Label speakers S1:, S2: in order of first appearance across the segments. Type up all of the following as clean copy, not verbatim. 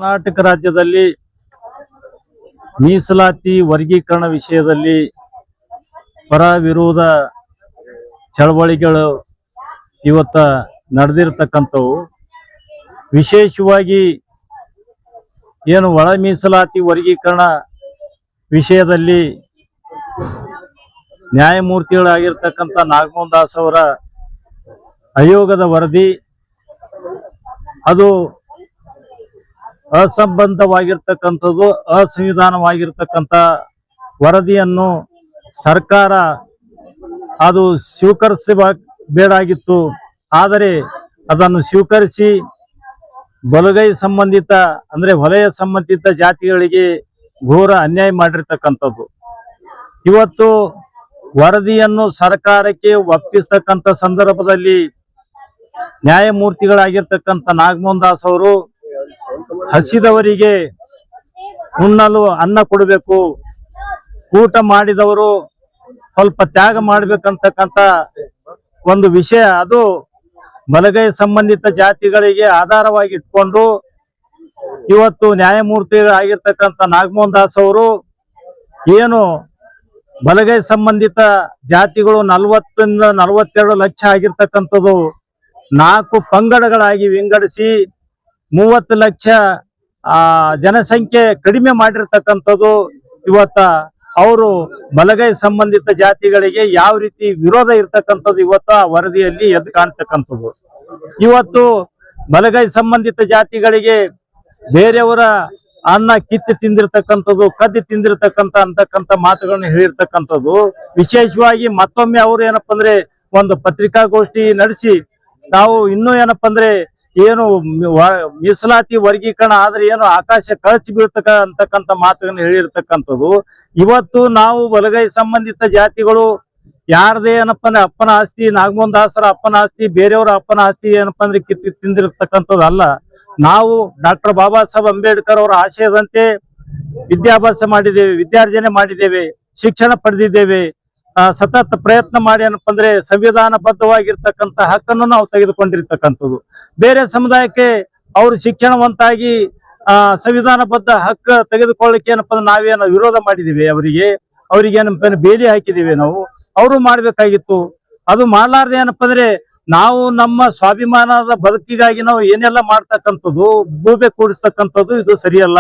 S1: ಕರ್ನಾಟಕ ರಾಜ್ಯದಲ್ಲಿ ಮೀಸಲಾತಿ ವರ್ಗೀಕರಣ ವಿಷಯದಲ್ಲಿ ಪರ ವಿರೋಧ ಚಳವಳಿಗಳು ಇವತ್ತ ನಡೆದಿರತಕ್ಕಂಥವು. ವಿಶೇಷವಾಗಿ ಏನು ಒಳ ಮೀಸಲಾತಿ ವರ್ಗೀಕರಣ ವಿಷಯದಲ್ಲಿ ನ್ಯಾಯಮೂರ್ತಿಗಳಾಗಿರ್ತಕ್ಕಂಥ ನಾಗಮೋಹನ್ ದಾಸ್ ಅವರ ಆಯೋಗದ ವರದಿ ಅದು ಅಸಂಬದ್ಧವಾಗಿರ್ತಕ್ಕಂಥದ್ದು, ಅಸಂವಿಧಾನವಾಗಿರ್ತಕ್ಕಂಥ ವರದಿಯನ್ನು ಸರ್ಕಾರ ಅದು ಸ್ವೀಕರಿಸಬೇಕಾಗಿತ್ತು. ಆದರೆ ಅದನ್ನು ಸ್ವೀಕರಿಸಿ ಬಲಗೈ ಸಂಬಂಧಿತ ಅಂದರೆ ವಲಯ ಸಂಬಂಧಿತ ಜಾತಿಗಳಿಗೆ ಘೋರ ಅನ್ಯಾಯ ಮಾಡಿರ್ತಕ್ಕಂಥದ್ದು. ಇವತ್ತು ವರದಿಯನ್ನು ಸರ್ಕಾರಕ್ಕೆ ಒಪ್ಪಿಸ್ತಕ್ಕಂಥ ಸಂದರ್ಭದಲ್ಲಿ ನ್ಯಾಯಮೂರ್ತಿಗಳಾಗಿರ್ತಕ್ಕಂಥ ನಾಗಮೋಹನ್ ದಾಸ್ ಅವರು ಹಸಿದವರಿಗೆ ಉಣ್ಣಲು ಅನ್ನ ಕೊಡಬೇಕು, ಊಟ ಮಾಡಿದವರು ಸ್ವಲ್ಪ ತ್ಯಾಗ ಮಾಡ್ಬೇಕಂತಕ್ಕಂಥ ಒಂದು ವಿಷಯ ಅದು ಬಲಗೈ ಸಂಬಂಧಿತ ಜಾತಿಗಳಿಗೆ ಆಧಾರವಾಗಿ ಇಟ್ಕೊಂಡು ಇವತ್ತು ನ್ಯಾಯಮೂರ್ತಿಗಳಾಗಿರ್ತಕ್ಕಂಥ ನಾಗಮೋಹನ್ ದಾಸ್ ಅವರು ಏನು ಬಲಗೈ ಸಂಬಂಧಿತ ಜಾತಿಗಳು 40 ರಿಂದ 42 ಲಕ್ಷ ಆಗಿರ್ತಕ್ಕಂಥದ್ದು 4 ಪಂಗಡಗಳಾಗಿ ವಿಂಗಡಿಸಿ 30 ಲಕ್ಷ ಜನಸಂಖ್ಯೆ ಕಡಿಮೆ ಮಾಡಿರ್ತಕ್ಕಂಥದ್ದು. ಇವತ್ತ ಅವರು ಬಲಗೈ ಸಂಬಂಧಿತ ಜಾತಿಗಳಿಗೆ ಯಾವ ರೀತಿ ವಿರೋಧ ಇರ್ತಕ್ಕಂಥದ್ದು ಇವತ್ತು ಆ ವರದಿಯಲ್ಲಿ ಎದ್ದು ಕಾಣ್ತಕ್ಕಂಥದ್ದು. ಇವತ್ತು ಬಲಗೈ ಸಂಬಂಧಿತ ಜಾತಿಗಳಿಗೆ ಬೇರೆಯವರ ಅನ್ನ ಕಿತ್ತು ತಿಂದಿರ್ತಕ್ಕಂಥದ್ದು, ಕದ್ದಿ ತಿಂದಿರ್ತಕ್ಕಂಥ ಮಾತುಗಳನ್ನ ಹೇಳಿರ್ತಕ್ಕಂಥದ್ದು. ವಿಶೇಷವಾಗಿ ಮತ್ತೊಮ್ಮೆ ಅವರು ಏನಪ್ಪಾ ಅಂದ್ರೆ ಒಂದು ಪತ್ರಿಕಾಗೋಷ್ಠಿ ನಡೆಸಿ ನಾವು ಇನ್ನೂ ಏನಪ್ಪಾ ಅಂದ್ರೆ ಏನು ಮೀಸಲಾತಿ ವರ್ಗೀಕರಣ ಆದ್ರೆ ಏನು ಆಕಾಶ ಕಳಚಿ ಬೀಳ್ತಕ್ಕಂಥ ಮಾತುಗಳನ್ನ ಹೇಳಿರ್ತಕ್ಕಂಥದ್ದು. ಇವತ್ತು ನಾವು ಬಲಗೈ ಸಂಬಂಧಿತ ಜಾತಿಗಳು ಯಾರದೇ ಏನಪ್ಪಾ ಅಂದ್ರೆ ಅಪ್ಪನ ಆಸ್ತಿ, ನಾಗಮೋಹನ್ ದಾಸರ ಅಪ್ಪನ ಆಸ್ತಿ, ಬೇರೆಯವರ ಅಪ್ಪನ ಆಸ್ತಿ ಏನಪ್ಪಾ ಅಂದ್ರೆ ಕಿತ್ತು ತಿಂದಿರ್ತಕ್ಕಂಥದ್ದು ಅಲ್ಲ. ನಾವು ಡಾಕ್ಟರ್ ಬಾಬಾ ಸಾಹೇಬ್ ಅಂಬೇಡ್ಕರ್ ಅವರ ಆಶಯದಂತೆ ವಿದ್ಯಾಭ್ಯಾಸ ಮಾಡಿದ್ದೇವೆ, ವಿದ್ಯಾರ್ಜನೆ ಮಾಡಿದ್ದೇವೆ, ಶಿಕ್ಷಣ ಪಡೆದಿದ್ದೇವೆ. ಸತತ ಪ್ರಯತ್ನ ಮಾಡಿ ಏನಪ್ಪಾ ಅಂದ್ರೆ ಸಂವಿಧಾನಬದ್ಧವಾಗಿರ್ತಕ್ಕಂಥ ಹಕ್ಕನ್ನು ನಾವು ತೆಗೆದುಕೊಂಡಿರ್ತಕ್ಕಂಥದ್ದು. ಬೇರೆ ಸಮುದಾಯಕ್ಕೆ ಅವರು ಶಿಕ್ಷಣವಂತಾಗಿ ಸಂವಿಧಾನಬದ್ಧ ಹಕ್ಕು ತೆಗೆದುಕೊಳ್ಳಿಕ್ಕೆ ಏನಪ್ಪಾ ಅಂದ್ರೆ ನಾವೇನು ವಿರೋಧ ಮಾಡಿದೀವಿ, ಅವರಿಗೆ ಏನಪ್ಪ ಬೇಲಿ ಹಾಕಿದೀವಿ. ಅವರು ಮಾಡ್ಬೇಕಾಗಿತ್ತು, ಅದು ಮಾಡ್ಲಾರ್ದೆ ಏನಪ್ಪಾ ಅಂದ್ರೆ ನಾವು ನಮ್ಮ ಸ್ವಾಭಿಮಾನದ ಬದುಕಿಗಾಗಿ ನಾವು ಏನೆಲ್ಲ ಮಾಡ್ತಕ್ಕಂಥದ್ದು, ಗೂಬೆ ಕೂಡಿಸ್ತಕ್ಕಂಥದ್ದು ಇದು ಸರಿಯಲ್ಲ.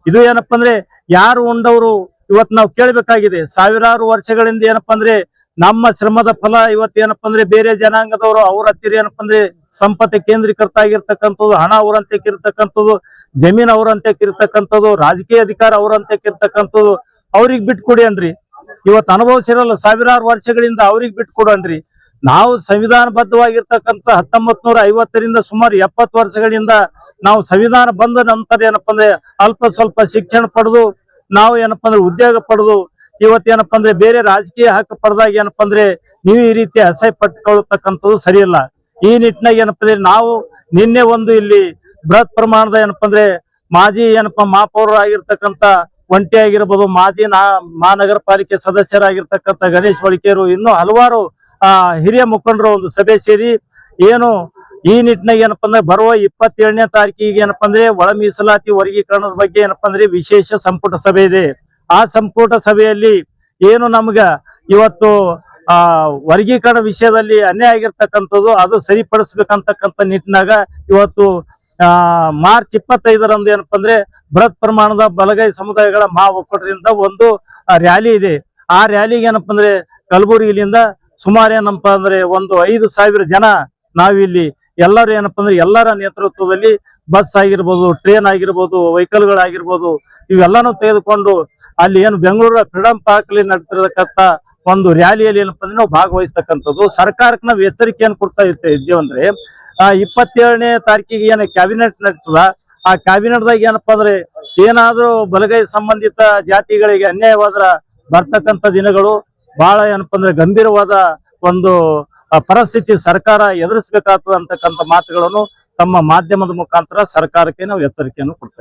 S1: ಇದು ಏನಪ್ಪಾ ಅಂದ್ರೆ ಯಾರು ಉಂಡವರು ಇವತ್ತು ನಾವು ಕೇಳಬೇಕಾಗಿದೆ. ಸಾವಿರಾರು ವರ್ಷಗಳಿಂದ ಏನಪ್ಪಾ ಅಂದ್ರೆ ನಮ್ಮ ಶ್ರಮದ ಫಲ ಇವತ್ತು ಏನಪ್ಪಾ ಅಂದ್ರೆ ಬೇರೆ ಜನಾಂಗದವರು ಅವ್ರ ಹತ್ತಿರ ಏನಪ್ಪಾ ಅಂದ್ರೆ ಸಂಪತ್ತು ಕೇಂದ್ರೀಕೃತ ಆಗಿರ್ತಕ್ಕಂಥದ್ದು, ಹಣ ಅವರಂತೆ ಇರ್ತಕ್ಕಂಥದ್ದು, ಜಮೀನ್ ಅವರಂತೆ ಇರ್ತಕ್ಕಂಥದ್ದು, ರಾಜಕೀಯ ಅಧಿಕಾರ ಅವರಂತೆ ಇರ್ತಕ್ಕಂಥದ್ದು. ಅವ್ರಿಗೆ ಬಿಟ್ಕೊಡಿ ಅನ್ರಿ. ಇವತ್ತು ಅನುಭವಿಸಿರಲ್ಲ ಸಾವಿರಾರು ವರ್ಷಗಳಿಂದ ಅವ್ರಿಗೆ ಬಿಟ್ಕೊಡನ್ರಿ. ನಾವು ಸಂವಿಧಾನಬದ್ಧವಾಗಿರ್ತಕ್ಕಂಥ 1950 ರಿಂದ ಸುಮಾರು 70 ವರ್ಷಗಳಿಂದ ನಾವು ಸಂವಿಧಾನ ಬಂದ ನಂತರ ಏನಪ್ಪಾ ಅಂದ್ರೆ ಅಲ್ಪ ಸ್ವಲ್ಪ ಶಿಕ್ಷಣ ಪಡೆದು ನಾವು ಏನಪ್ಪಾ ಅಂದ್ರೆ ಉದ್ಯೋಗ ಪಡೆದು ಇವತ್ತೇನಪ್ಪಾ ಅಂದ್ರೆ ಬೇರೆ ರಾಜಕೀಯ ಹಕ್ಕು ಪಡೆದಾಗ ಏನಪ್ಪಾ ಅಂದ್ರೆ ನೀವು ಈ ರೀತಿ ಅಸಹ್ಯ ಪಟ್ಟುಕೊಳ್ಳತಕ್ಕಂಥದ್ದು ಸರಿಯಲ್ಲ. ಈ ನಿಟ್ಟಿನಾಗ ಏನಪ್ಪಾ ಅಂದ್ರೆ ನಾವು ನಿನ್ನೆ ಒಂದು ಇಲ್ಲಿ ಬೃಹತ್ ಪ್ರಮಾಣದ ಏನಪ್ಪಾ ಅಂದ್ರೆ ಮಾಜಿ ಮಹಾಪೌರ ಆಗಿರ್ತಕ್ಕಂಥ ಒಂಟಿ ಆಗಿರ್ಬೋದು, ಮಾಜಿ ಮಹಾನಗರ ಪಾಲಿಕೆ ಸದಸ್ಯರಾಗಿರ್ತಕ್ಕಂಥ ಗಣೇಶ್ ಹೊಳಿಕೇರು, ಇನ್ನೂ ಹಲವಾರು ಹಿರಿಯ ಮುಖಂಡರು ಒಂದು ಸಭೆ ಸೇರಿ ಏನು ಈ ನಿಟ್ಟಿನಾಗ ಏನಪ್ಪಾ ಅಂದ್ರೆ ಬರುವ 27ನೇ ತಾರೀಕಿಗೆ ಏನಪ್ಪಾ ಅಂದ್ರೆ ಒಳ ಮೀಸಲಾತಿ ವರ್ಗೀಕರಣದ ಬಗ್ಗೆ ಏನಪ್ಪಾ ಅಂದ್ರೆ ವಿಶೇಷ ಸಂಪುಟ ಸಭೆ ಇದೆ. ಆ ಸಂಪುಟ ಸಭೆಯಲ್ಲಿ ಏನು ನಮ್ಗ ಇವತ್ತು ವರ್ಗೀಕರಣ ವಿಷಯದಲ್ಲಿ ಅನ್ಯಾಯ ಆಗಿರ್ತಕ್ಕಂಥದ್ದು ಅದು ಸರಿಪಡಿಸ್ಬೇಕಂತಕ್ಕಂಥ ನಿಟ್ಟಿನಾಗ ಇವತ್ತು ಮಾರ್ಚ್ 25ರಂದು ಏನಪ್ಪಾ ಅಂದ್ರೆ ಬೃಹತ್ ಪ್ರಮಾಣದ ಬಲಗೈ ಸಮುದಾಯಗಳ ಮಹಾ ಒಕ್ಕೂಟದಿಂದ ಒಂದು ರ್ಯಾಲಿ ಇದೆ. ಆ ರ್ಯಾಲಿಗೆ ಏನಪ್ಪಾ ಅಂದ್ರೆ ಕಲಬುರಗಿಯಿಂದ ಸುಮಾರು ಏನಪ್ಪಾ ಅಂದ್ರೆ ಒಂದು 5,000 ಜನ ನಾವಿಲ್ಲಿ ಎಲ್ಲರೂ ಏನಪ್ಪಾ ಅಂದ್ರೆ ಎಲ್ಲರ ನೇತೃತ್ವದಲ್ಲಿ ಬಸ್ ಆಗಿರ್ಬೋದು, ಟ್ರೇನ್ ಆಗಿರ್ಬೋದು, ವೆಹಿಕಲ್ಗಳಾಗಿರ್ಬೋದು ಇವೆಲ್ಲಾನು ತೆಗೆದುಕೊಂಡು ಅಲ್ಲಿ ಏನು ಬೆಂಗಳೂರು ಫ್ರೀಡಂ ಪಾರ್ಕ್ ಅಲ್ಲಿ ನಡೆತಿರತಕ್ಕಂಥ ಒಂದು ರ್ಯಾಲಿಯಲ್ಲಿ ಏನಪ್ಪಾ ಅಂದ್ರೆ ನಾವು ಭಾಗವಹಿಸ್ತಕ್ಕಂಥದ್ದು. ಸರ್ಕಾರಕ್ಕೆ ನಾವು ಎಚ್ಚರಿಕೆಯನ್ನು ಕೊಡ್ತಾ ಇದ್ದೇವೆ ಅಂದ್ರೆ 27ನೇ ತಾರೀಕಿಗೆ ಏನು ಕ್ಯಾಬಿನೆಟ್ ನಡೀತದ, ಆ ಕ್ಯಾಬಿನೆಟ್ದಾಗ ಏನಪ್ಪಾ ಅಂದ್ರೆ ಏನಾದ್ರೂ ಬಲಗೈ ಸಂಬಂಧಿತ ಜಾತಿಗಳಿಗೆ ಅನ್ಯಾಯವಾದ್ರ ಬರ್ತಕ್ಕಂಥ ದಿನಗಳು ಬಹಳ ಏನಪ್ಪಾ ಅಂದ್ರೆ ಗಂಭೀರವಾದ ಒಂದು ಪರಿಸ್ಥಿತಿ ಸರ್ಕಾರ ಎದುರಿಸಬೇಕಾಗ್ತದೆ ಅಂತಕ್ಕಂಥ ಮಾತುಗಳನ್ನು ತಮ್ಮ ಮಾಧ್ಯಮದ ಮುಖಾಂತರ ಸರ್ಕಾರಕ್ಕೆ ನಾವು ಎಚ್ಚರಿಕೆಯನ್ನು ಕೊಡ್ತಾ ಇದ್ದೀವಿ.